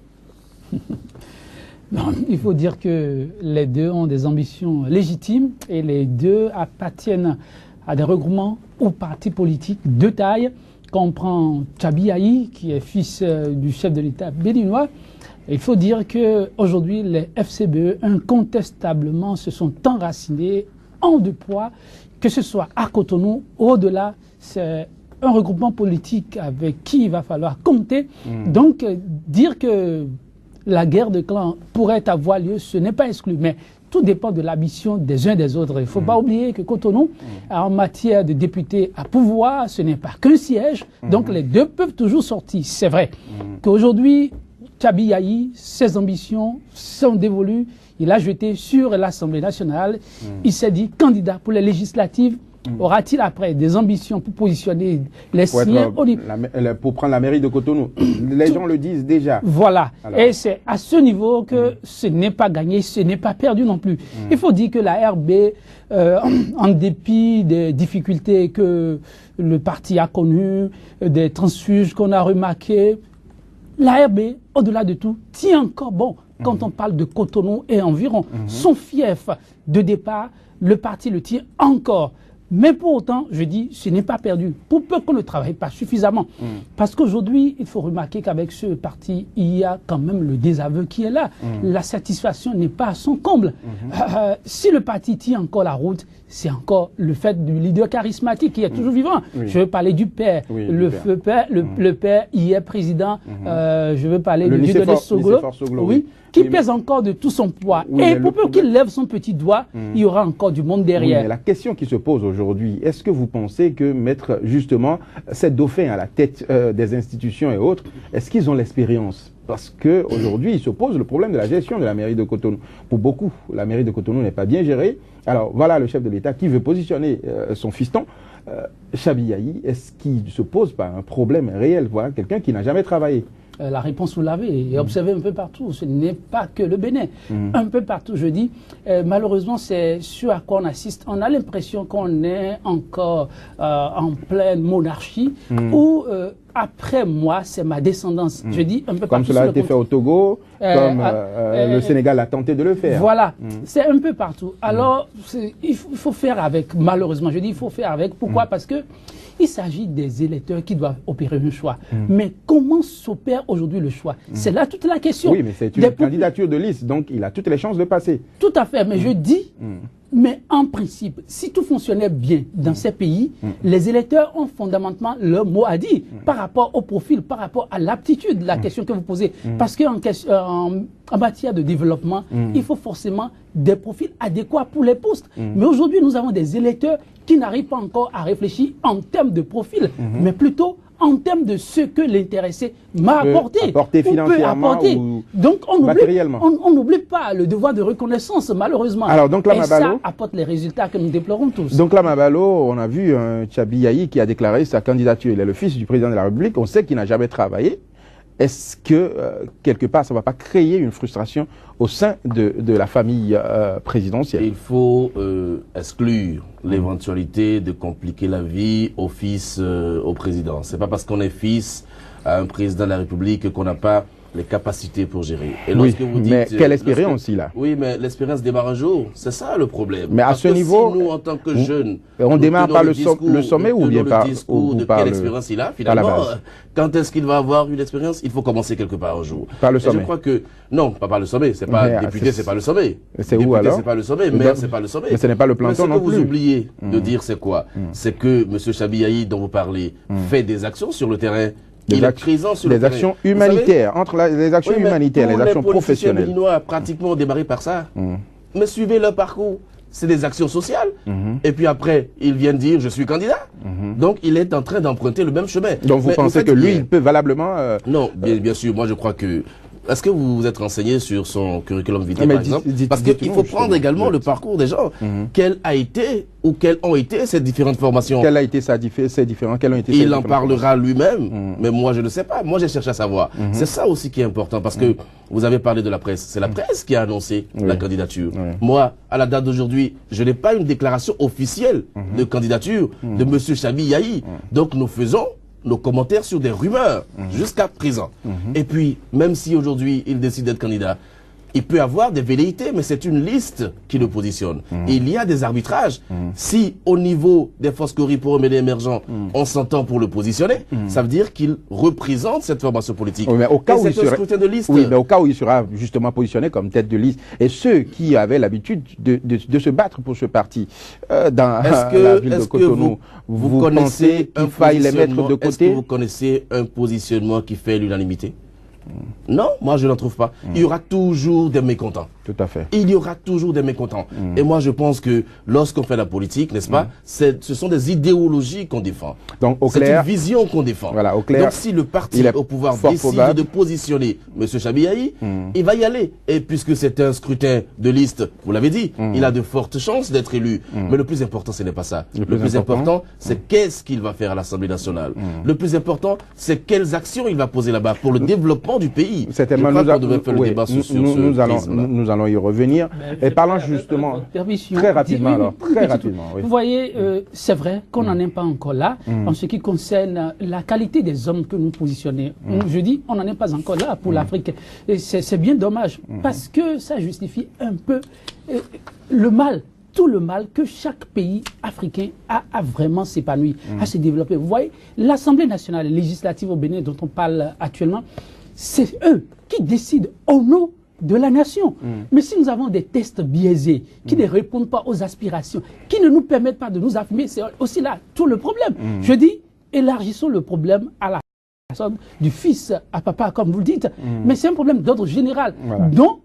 Non, il faut dire que les deux ont des ambitions légitimes et les deux appartiennent à des regroupements ou partis politiques de taille. Quand on prend Tchabi Yayi, qui est fils du chef de l'État béninois, il faut dire qu'aujourd'hui, les FCBE, incontestablement, se sont enracinés en deux poids, que ce soit à Cotonou, au-delà, c'est un regroupement politique avec qui il va falloir compter. Donc, dire que la guerre de clans pourrait avoir lieu, ce n'est pas exclu, mais tout dépend de l'ambition des uns des autres. Il ne faut pas oublier que Cotonou, en matière de députés à pouvoir, ce n'est pas qu'un siège, donc les deux peuvent toujours sortir. C'est vrai qu'aujourd'hui, Tchabi Yayi, ses ambitions sont dévolues, il a jeté sur l'Assemblée nationale, il s'est dit candidat pour les législatives. Aura-t-il après des ambitions pour positionner les siens pour prendre la mairie de Cotonou? Les gens le disent déjà. Voilà. Alors. Et c'est à ce niveau que ce n'est pas gagné, ce n'est pas perdu non plus. Il faut dire que la RB, en dépit des difficultés que le parti a connues, des transfuges qu'on a remarquées, la RB, au-delà de tout, tient encore bon. Quand on parle de Cotonou et environ, son fief de départ, le parti le tient encore. Mais pour autant, je dis, ce n'est pas perdu. Pour peu qu'on ne travaille pas suffisamment. Parce qu'aujourd'hui, il faut remarquer qu'avec ce parti, il y a quand même le désaveu qui est là. La satisfaction n'est pas à son comble. Si le parti tient encore la route, c'est encore le fait du leader charismatique qui est toujours vivant. Je veux parler du père. Le père, il est président. Je veux parler de Dieudonné Soglo. Oui. Qui pèse encore de tout son poids. Et pour peu qu'il lève son petit doigt, il y aura encore du monde derrière. Mais la question qui se pose aujourd'hui, est-ce que vous pensez que mettre justement ces dauphins à la tête des institutions et autres, est-ce qu'ils ont l'expérience? Parce qu'aujourd'hui, il se pose le problème de la gestion de la mairie de Cotonou. Pour beaucoup, la mairie de Cotonou n'est pas bien gérée. Alors voilà le chef de l'État qui veut positionner son fiston, Tchabi Yayi. Est-ce qu'il ne se pose pas un problème réel? Voilà, quelqu'un qui n'a jamais travaillé. La réponse, vous l'avez, et observez un peu partout. Ce n'est pas que le Bénin. Un peu partout, je dis. Malheureusement, c'est ce à quoi on assiste. On a l'impression qu'on est encore en pleine monarchie, où après moi, c'est ma descendance. Je dis un peu comme partout. Cela a été fait au Togo, comme le Sénégal a tenté de le faire. Voilà, c'est un peu partout. Alors, il faut faire avec, malheureusement, je dis il faut faire avec. Pourquoi? Parce que il s'agit des électeurs qui doivent opérer un choix. Mais comment s'opère aujourd'hui le choix? C'est là toute la question. Oui, mais c'est une candidature de liste, donc il a toutes les chances de passer. Tout à fait, mais je dis, mais en principe, si tout fonctionnait bien dans ces pays, les électeurs ont fondamentalement leur mot à dire par rapport au profil, par rapport à l'aptitude, la question que vous posez. Parce qu'en matière de développement, il faut forcément des profils adéquats pour les postes. Mais aujourd'hui, nous avons des électeurs qui n'arrivent pas encore à réfléchir en termes de profil, mais plutôt en termes de ce que l'intéressé m'a apporté. Apporter financièrement ou donc matériellement. On n'oublie pas le devoir de reconnaissance, malheureusement. Alors, donc là, et ça apporte les résultats que nous déplorons tous. Donc là, Mabalo, on a vu un Tchabi Yayi qui a déclaré sa candidature. Il est le fils du président de la République. On sait qu'il n'a jamais travaillé. Est-ce que, quelque part, ça ne va pas créer une frustration au sein de la famille présidentielle? Il faut exclure l'éventualité de compliquer la vie au fils au président. Ce n'est pas parce qu'on est fils à un président de la République qu'on n'a pas les capacités pour gérer. Et oui, vous dites, mais quelle expérience il a? Oui, mais l'expérience démarre un jour. C'est ça le problème. Mais à ce niveau, si nous, en tant que jeunes, on démarre par le sommet ou bien par le discours de quelle expérience il a, finalement, quand est-ce qu'il va avoir une expérience? Il faut commencer quelque part un jour. Par le sommet. Et je crois que, non, pas par le sommet. C'est pas député, c'est pas le sommet. C'est où alors? C'est pas le sommet, maire, c'est pas le sommet. Mais ce n'est pas le planton non plus. Ce que vous oubliez de dire, c'est quoi? C'est que M. Tchabi Yayi, dont vous parlez, fait des actions sur le terrain. Il est présent sur des actions humanitaires, entre les actions humanitaires, les actions professionnelles. Les Béninois pratiquement ont démarré par ça. Mais suivez leur parcours. C'est des actions sociales. Et puis après, ils viennent dire je suis candidat. Donc il est en train d'emprunter le même chemin. Donc vous pensez que lui, il peut valablement... Non, bien sûr. Moi je crois que est-ce que vous vous êtes renseigné sur son curriculum vitae, par exemple? Parce qu'il faut prendre également le parcours des gens. Quelle a été ou quelles ont été ces différentes formations? Quelle a été ces différents? Quelles ont été Il en parlera lui-même, mais moi je ne sais pas. Moi j'ai cherché à savoir. C'est ça aussi qui est important, parce que vous avez parlé de la presse. C'est la presse qui a annoncé la candidature. Moi, à la date d'aujourd'hui, je n'ai pas une déclaration officielle de candidature de M. Chabi Yahi. Donc nous faisons nos commentaires sur des rumeurs jusqu'à présent. Et puis, même si aujourd'hui il décide d'être candidat, il peut avoir des velléités, mais c'est une liste qui le positionne. Et il y a des arbitrages. Si au niveau des forces Coriporum et des émergents, on s'entend pour le positionner, ça veut dire qu'il représente cette formation politique. Oui, mais au cas où c'est un scrutin de liste. Oui, mais au cas où il sera justement positionné comme tête de liste, et ceux qui avaient l'habitude de se battre pour ce parti dans la ville de Cotonou, vous pensez qu'il faille les mettre de côté? Est-ce que vous connaissez un positionnement qui fait l'unanimité? Non, moi je n'en trouve pas. Il y aura toujours des mécontents. Tout à fait. Il y aura toujours des mécontents. Et moi je pense que lorsqu'on fait la politique, n'est-ce pas, ce sont des idéologies qu'on défend. Donc au clair, c'est une vision qu'on défend. Voilà, au clair, donc si le parti au pouvoir décide de positionner M. Chabi Yahi, il va y aller. Et puisque c'est un scrutin de liste, vous l'avez dit, il a de fortes chances d'être élu. Mais le plus important, ce n'est pas ça. Le plus important, c'est qu'est-ce qu'il va faire à l'Assemblée nationale. Le plus important, c'est quelles actions il va poser là-bas pour le développement du pays. Certainement, nous allons y revenir. Et parlons justement très rapidement. Vous voyez, c'est vrai qu'on n'en est pas encore là en ce qui concerne la qualité des hommes que nous positionnons. Je dis, on n'en est pas encore là pour l'Afrique. Et c'est bien dommage parce que ça justifie un peu le mal. Tout le mal que chaque pays africain a vraiment s'épanouir, à se développer. Vous voyez, l'Assemblée nationale législative au Bénin dont on parle actuellement, c'est eux qui décident au nom de la nation. Mais si nous avons des tests biaisés qui ne répondent pas aux aspirations, qui ne nous permettent pas de nous affirmer, c'est aussi là tout le problème. Je dis, élargissons le problème à la personne du fils à papa, comme vous le dites. Mais c'est un problème d'ordre général. dont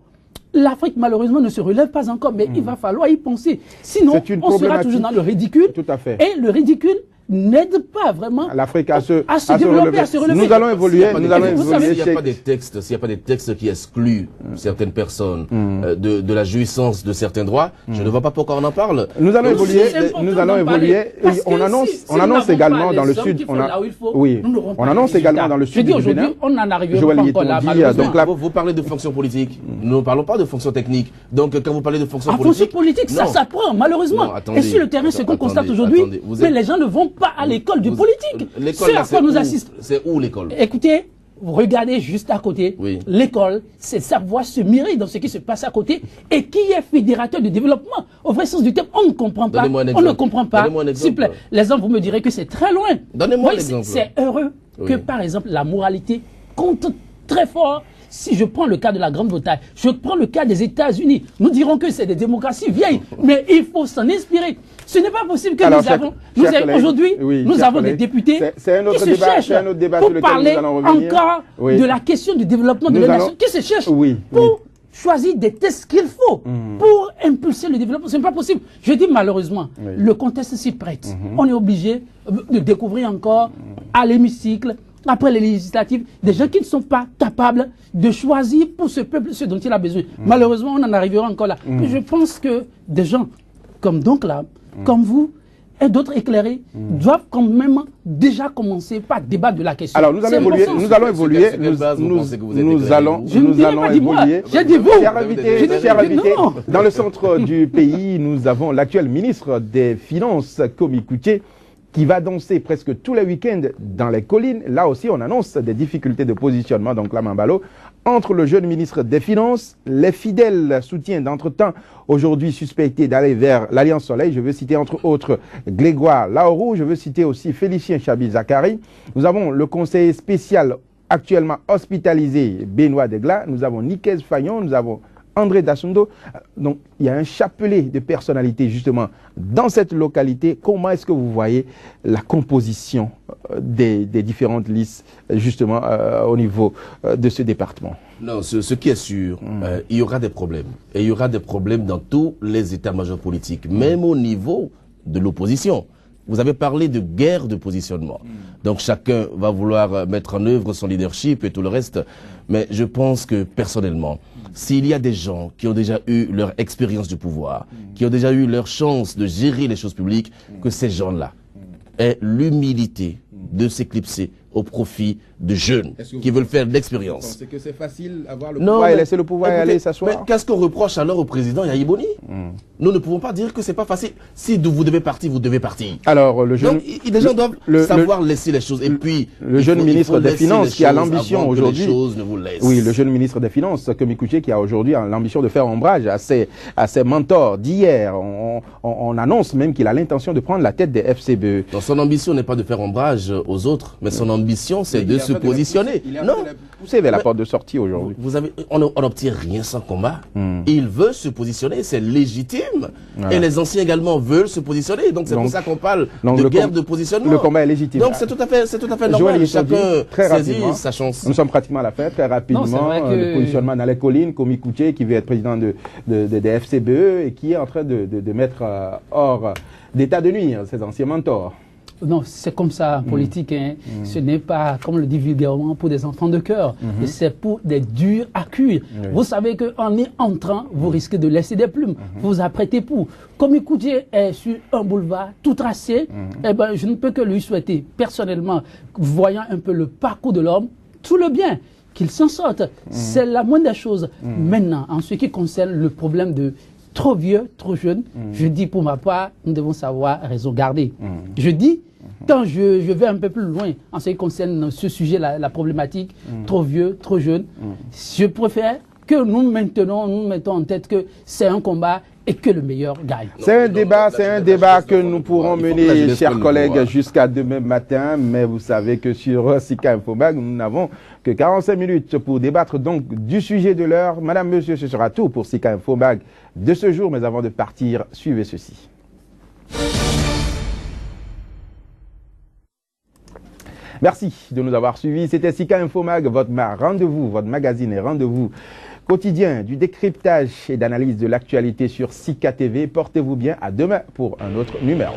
l'Afrique, malheureusement, ne se relève pas encore, mais il va falloir y penser. Sinon, on sera toujours dans le ridicule. Tout à fait. Et le ridicule n'aide pas vraiment l'Afrique à se développer, à se relever. Nous allons évoluer. S'il n'y a pas des textes qui excluent certaines personnes de la jouissance de certains droits, je ne vois pas pourquoi on en parle. Nous allons évoluer. On annonce également dans le sud. On annonce également dans le sud du Bénin. On n'en arrivera pas encore là. Vous parlez de fonction politique. Nous ne parlons pas de fonction technique. Donc quand vous parlez de fonction politique, ça s'apprend malheureusement. Et sur le terrain, ce qu'on constate aujourd'hui, les gens ne vont pas à l'école du politique. C'est à quoi nous assistons. C'est où l'école? Écoutez, regardez juste à côté. L'école, c'est savoir se mirer dans ce qui se passe à côté et qui est fédérateur du développement. Au vrai sens du terme, on ne comprend pas. On ne comprend pas. S'il vous plaît, l'exemple, vous me direz que c'est très loin. Donnez-moi l'exemple. C'est heureux que, par exemple, la moralité compte très fort. Si je prends le cas de la Grande-Bretagne, je prends le cas des États-Unis, nous dirons que c'est des démocraties vieilles, mais il faut s'en inspirer. Ce n'est pas possible que aujourd'hui, nous avons des députés qui se cherchent pour parler encore de la question du développement de la nation, qui se cherchent pour choisir des tests qu'il faut pour impulser le développement. Ce n'est pas possible. Je dis malheureusement, le contexte s'y prête. On est obligé de découvrir encore à l'hémicycle, après les législatives, des gens qui ne sont pas capables de choisir pour ce peuple ce dont il a besoin. Malheureusement, on en arrivera encore là. Mais je pense que des gens comme donc là, comme vous, et d'autres éclairés, doivent quand même déjà commencer par débattre de la question. Alors nous allons évoluer. J'ai dit vous. Cher invité, dans le centre du pays, nous avons l'actuel ministre des Finances, Komi Koutié, qui va danser presque tous les week-ends dans les collines. Là aussi, on annonce des difficultés de positionnement, donc la Mambalo, entre le jeune ministre des Finances, les fidèles soutiens d'entre-temps, aujourd'hui suspectés d'aller vers l'Alliance Soleil. Je veux citer entre autres Grégoire Laourou, je veux citer aussi Félicien Chabi Zakari. Nous avons le conseiller spécial actuellement hospitalisé, Benoît Degla. Nous avons Nikez Fayon, nous avons André Dassundo. Donc, il y a un chapelet de personnalités, justement, dans cette localité. Comment est-ce que vous voyez la composition des différentes listes, justement, au niveau de ce département? Non, ce qui est sûr, il y aura des problèmes. Et il y aura des problèmes dans tous les états-majors politiques, même au niveau de l'opposition. Vous avez parlé de guerre de positionnement. Donc chacun va vouloir mettre en œuvre son leadership et tout le reste. Mais je pense que personnellement, s'il y a des gens qui ont déjà eu leur expérience du pouvoir, qui ont déjà eu leur chance de gérer les choses publiques, que ces gens-là aient l'humilité de s'éclipser au profit de jeunes qui veulent faire de l'expérience. C'est que c'est facile d'avoir le pouvoir et laisser le pouvoir aller s'asseoir. Mais qu'est-ce qu'on reproche alors au président Yahya Boni? Nous ne pouvons pas dire que c'est pas facile. Si vous devez partir, vous devez partir. Alors, le jeune... Donc, les gens doivent savoir laisser les choses. Et puis, le jeune ministre des Finances qui a l'ambition aujourd'hui... Oui, le jeune ministre des Finances, Komi Kouché, qui a aujourd'hui l'ambition de faire ombrage à ses mentors d'hier. On annonce même qu'il a l'intention de prendre la tête des FCBE. Donc, son ambition n'est pas de faire ombrage aux autres, mais son ambition, c'est de se positionner. Non, poussé vers la porte de sortie aujourd'hui. On n'obtient rien sans combat. Il veut se positionner, c'est légitime. Voilà. Et les anciens également veulent se positionner. Donc c'est pour ça qu'on parle de guerre de positionnement. Le combat est légitime. Donc c'est tout à fait normal. Chacun saisit sa chance. Nous sommes pratiquement à la fin. Très rapidement, le positionnement dans les collines, Komi Kouché, qui veut être président des FCBE et qui est en train de mettre hors d'état de nuire ses anciens mentors. Non, c'est comme ça en politique. Hein. Ce n'est pas, comme le dit vulgairement, pour des enfants de cœur. C'est pour des durs à cuire. Vous savez qu'en y entrant, vous risquez de laisser des plumes. Vous vous apprêtez pour. Comme Koudje est sur un boulevard tout tracé, eh ben, je ne peux que lui souhaiter, personnellement, voyant un peu le parcours de l'homme, tout le bien, qu'il s'en sorte. C'est la moindre des choses. Maintenant, en ce qui concerne le problème de trop vieux, trop jeune, je dis pour ma part, nous devons savoir raison garder. Je dis, quand je vais un peu plus loin en ce qui concerne ce sujet, la problématique, trop vieux, trop jeune, je préfère que nous mettons en tête que c'est un combat et que le meilleur gagne. C'est un débat que nous pourrons mener, chers collègues, jusqu'à demain matin. Mais vous savez que sur Sika Infomag, nous n'avons que 45 minutes pour débattre donc du sujet de l'heure. Madame, monsieur, ce sera tout pour Sika Infomag de ce jour. Mais avant de partir, suivez ceci. Merci de nous avoir suivis. C'était Sika Infomag, votre rendez-vous, votre magazine et rendez-vous quotidien du décryptage et d'analyse de l'actualité sur Sika TV. Portez-vous bien, à demain pour un autre numéro.